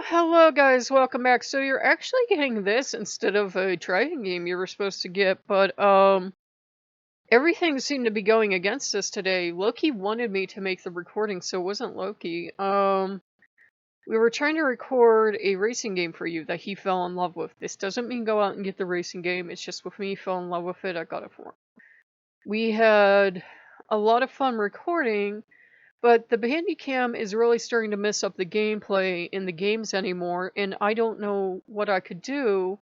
Hello guys, welcome back. So you're actually getting this instead of a driving game you were supposed to get, but everything seemed to be going against us today. Loki wanted me to make the recording, so it wasn't Loki. We were trying to record a racing game for you that he fell in love with. This doesn't mean go out and get the racing game, it's just with me fell in love with it, I got it for him. We had a lot of fun recording. But the Handycam is really starting to mess up the gameplay in the games anymore, and I don't know what I could do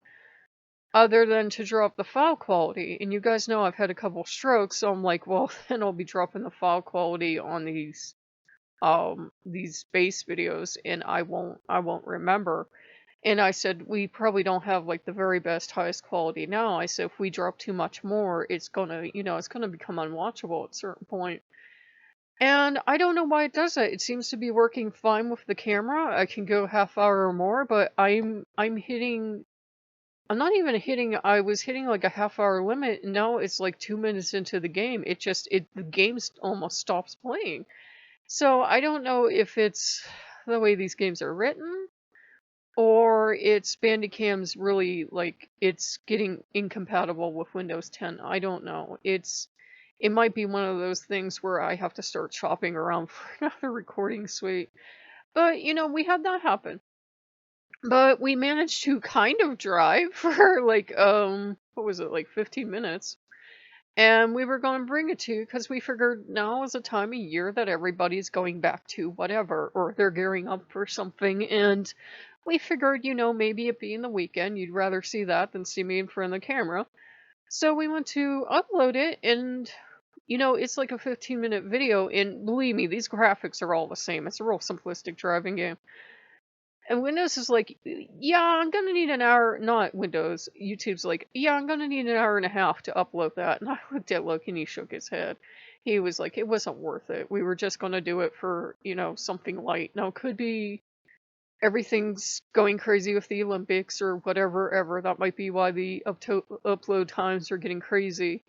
other than to drop the file quality. And you guys know I've had a couple strokes, so I'm like, well, then I'll be dropping the file quality on these base videos, and I won't remember. And I said we probably don't have like the very best highest quality now. I said if we drop too much more, it's gonna become unwatchable at a certain point. And I don't know why it does that. It seems to be working fine with the camera. I can go half hour or more, but I'm not even hitting I was hitting like a half hour limit, and now it's like 2 minutes into the game. The game almost stops playing. So I don't know if it's the way these games are written, or it's Bandicam's really like it's getting incompatible with Windows 10. I don't know. It might be one of those things where I have to start shopping around for another recording suite. But we had that happen. But we managed to kind of drive for like what was it, like 15 minutes. And we were going to bring it to you because we figured now is a time of year that everybody's going back to whatever, or they're gearing up for something. And we figured, maybe it being the weekend, you'd rather see that than see me in front of the camera. So we went to upload it, and it's like a 15-minute video, and believe me, these graphics are all the same. It's a real simplistic driving game. And Windows is like, yeah, I'm gonna need an hour. Not Windows. YouTube's like, yeah, I'm gonna need an hour and a half to upload that. And I looked at Loki and he shook his head. He was like, it wasn't worth it. We were just gonna do it for, something light. Now, it could be everything's going crazy with the Olympics or whatever, ever. That might be why the upload times are getting crazy.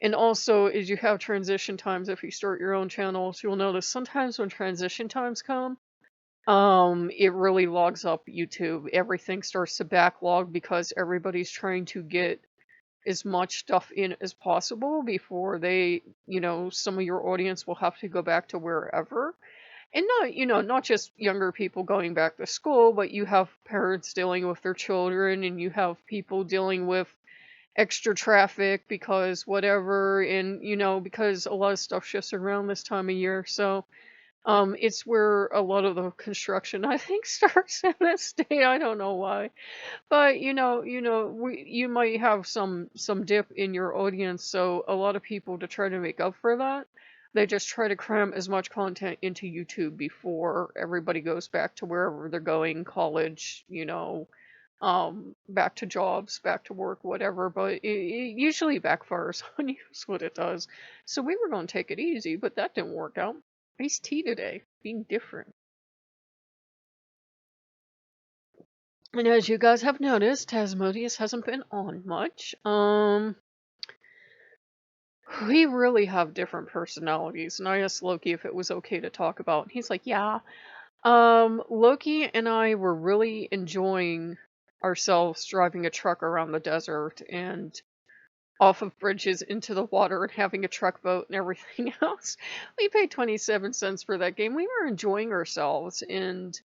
And also, as you have transition times, if you start your own channels, you'll notice sometimes when transition times come, it really logs up YouTube. Everything starts to backlog because everybody's trying to get as much stuff in as possible before some of your audience will have to go back to wherever. And not just younger people going back to school, but you have parents dealing with their children, and you have people dealing with extra traffic because whatever, and because a lot of stuff shifts around this time of year. So it's where a lot of the construction I think starts in this state. I don't know why, but you might have some dip in your audience, so a lot of people, to try to make up for that, they just try to cram as much content into YouTube before everybody goes back to wherever they're going, college, back to jobs, back to work, whatever. But it usually backfires on you, is what it does. So we were going to take it easy, but that didn't work out. Iced tea today, being different. And as you guys have noticed, Tasmodius hasn't been on much. We really have different personalities, and I asked Loki if it was okay to talk about, and he's like, yeah. Loki and I were really enjoying ourselves driving a truck around the desert and off of bridges into the water and having a truck boat and everything else. We paid 27 cents for that game. We were enjoying ourselves, and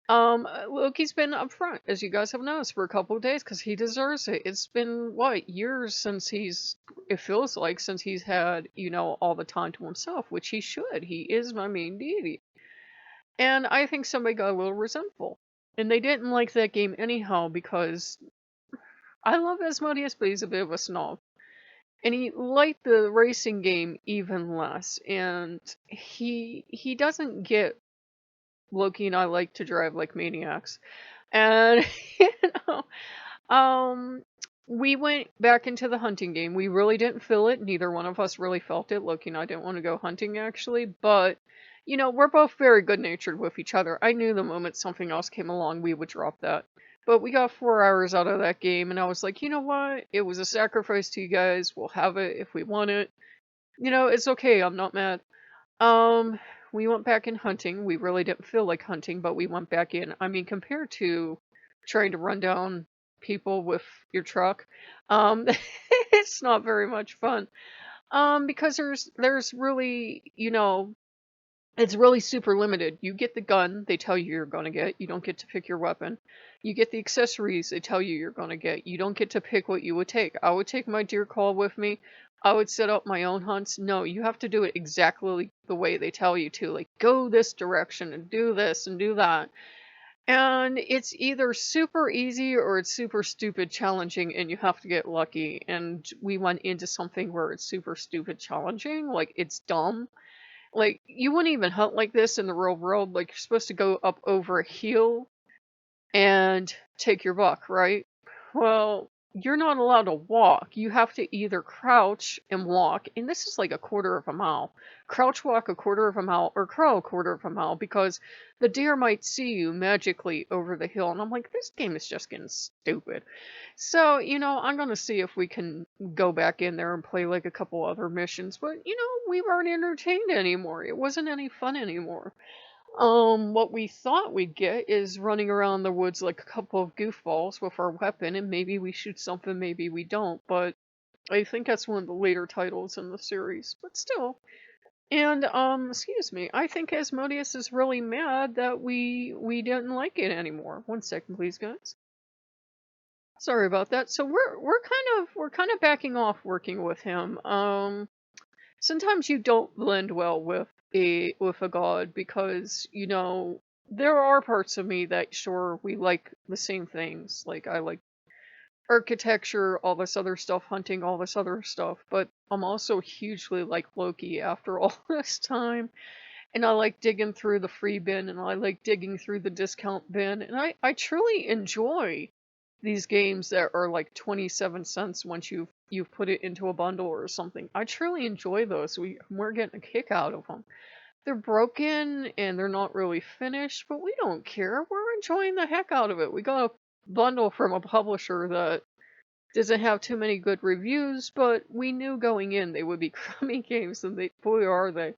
Loki's been up front, as you guys have noticed, for a couple of days because he deserves it. It's been, what, years since it feels like, since he's had, all the time to himself, which he should. He is my main deity. And I think somebody got a little resentful. And they didn't like that game anyhow because I love Asmodeus, but he's a bit of a snob. And he liked the racing game even less. And he doesn't get Loki and I like to drive like maniacs. And know, we went back into the hunting game. We really didn't feel it. Neither one of us really felt it. Loki and I didn't want to go hunting actually, but we're both very good natured with each other. I knew the moment something else came along, we would drop that. But we got 4 hours out of that game, and I was like, you know what? It was a sacrifice to you guys. We'll have it if we want it. It's okay. I'm not mad. Um, we went back in hunting. We really didn't feel like hunting, but we went back in. I mean, compared to trying to run down people with your truck, it's not very much fun. Because there's really, it's really super limited. You get the gun they tell you you're gonna get. You don't get to pick your weapon. You get the accessories they tell you you're gonna get. You don't get to pick what you would take. I would take my deer call with me. I would set up my own hunts. No, you have to do it exactly the way they tell you to. Like, go this direction and do this and do that. And it's either super easy or it's super stupid challenging and you have to get lucky. And we went into something where it's super stupid challenging. Like, it's dumb. Like, you wouldn't even hunt like this in the real world. Like, you're supposed to go up over a hill and take your buck, right? Well, you're not allowed to walk. You have to either crouch and walk, and this is like a quarter of a mile. Crouch walk a quarter of a mile or crawl a quarter of a mile because the deer might see you magically over the hill. And I'm like, this game is just getting stupid. So, I'm going to see if we can go back in there and play like a couple other missions. But, we weren't entertained anymore. It wasn't any fun anymore. What we thought we'd get is running around the woods like a couple of goofballs with our weapon, and maybe we shoot something, maybe we don't. But I think that's one of the later titles in the series. But still. And, excuse me, I think Asmodeus is really mad that we didn't like it anymore. 1 second, please, guys. Sorry about that. So we're kind of backing off working with him. Sometimes you don't blend well with a god because, there are parts of me that sure we like the same things. Like, I like architecture, all this other stuff, hunting, all this other stuff, but I'm also hugely like Loki after all this time. And I like digging through the free bin and I like digging through the discount bin. And I truly enjoy these games that are like 27 cents once you've put it into a bundle or something. I truly enjoy those. We're getting a kick out of them. They're broken and they're not really finished, but we don't care. We're enjoying the heck out of it. We got a bundle from a publisher that doesn't have too many good reviews, but we knew going in they would be crummy games, and boy are they.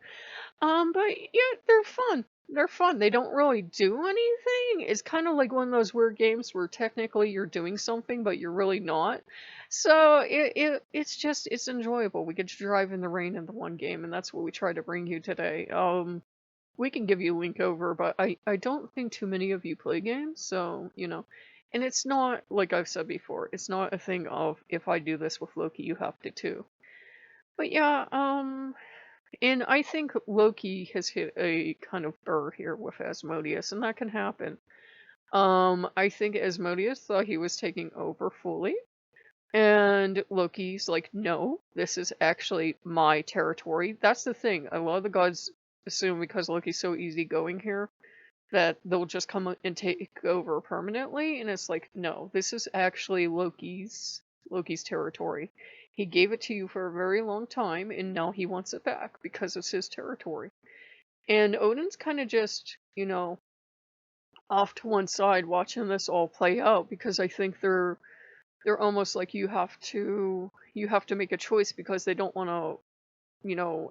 But yeah, they're fun. They're fun. They don't really do anything. It's kind of like one of those weird games where technically you're doing something, but you're really not. So it's enjoyable. We get to drive in the rain in the one game, and that's what we try to bring you today. We can give you a link over, but I don't think too many of you play games, so and it's not like I've said before. It's not a thing of if I do this with Loki, you have to too. But yeah, and I think Loki has hit a kind of burr here with Asmodeus, and that can happen. I think Asmodeus thought he was taking over fully, and Loki's like, no, this is actually my territory. That's the thing. A lot of the gods assume because Loki's so easygoing here that they'll just come and take over permanently, and it's like, no, this is actually Loki's territory. He gave it to you for a very long time, and now he wants it back because it's his territory. And Odin's kind of just, off to one side watching this all play out because I think they're almost like you have to make a choice because they don't want to,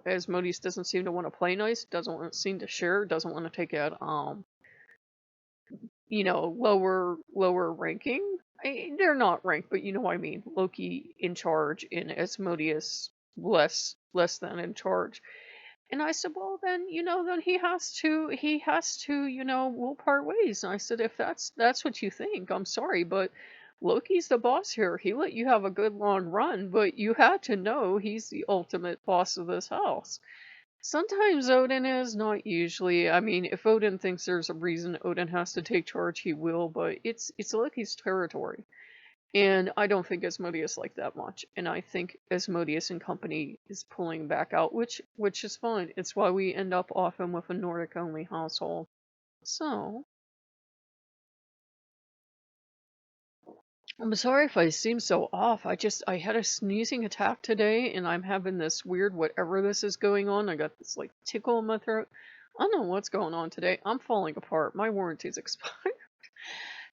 Asmodeus doesn't seem to want to play nice, doesn't want to seem to share, doesn't want to take it lower ranking. They're not ranked, but you know what I mean. Loki in charge and Asmodeus less than in charge. And I said, well, then, then he has to, we'll part ways. And I said, if that's what you think, I'm sorry, but Loki's the boss here. He let you have a good long run, but you had to know he's the ultimate boss of this house. Sometimes Odin is, not usually. I mean, if Odin thinks there's a reason Odin has to take charge, he will, but it's Loki's territory. And I don't think Asmodeus liked that much. And I think Asmodeus and company is pulling back out, which is fine. It's why we end up often with a Nordic-only household. So, I'm sorry if I seem so off. I had a sneezing attack today, and I'm having this weird whatever this is going on. I got this, like, tickle in my throat. I don't know what's going on today. I'm falling apart. My warranty's expired.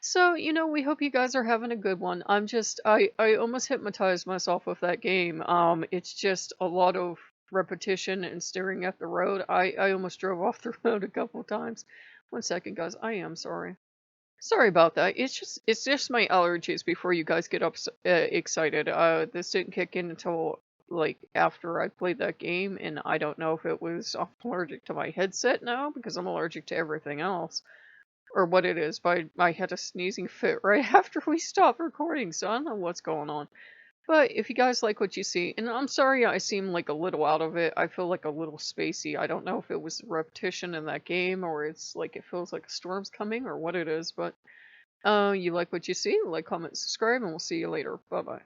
So, we hope you guys are having a good one. I almost hypnotized myself with that game. It's just a lot of repetition and staring at the road. I almost drove off the road a couple times. One second, guys. I am sorry. Sorry about that. It's just my allergies before you guys get excited. This didn't kick in until like after I played that game, and I don't know if it was I'm allergic to my headset now because I'm allergic to everything else, or what it is. But I had a sneezing fit right after we stopped recording, so I don't know what's going on. But if you guys like what you see, and I'm sorry I seem like a little out of it, I feel like a little spacey. I don't know if it was repetition in that game or it's like it feels like a storm's coming or what it is, but you like what you see, like, comment, subscribe, and we'll see you later. Bye bye.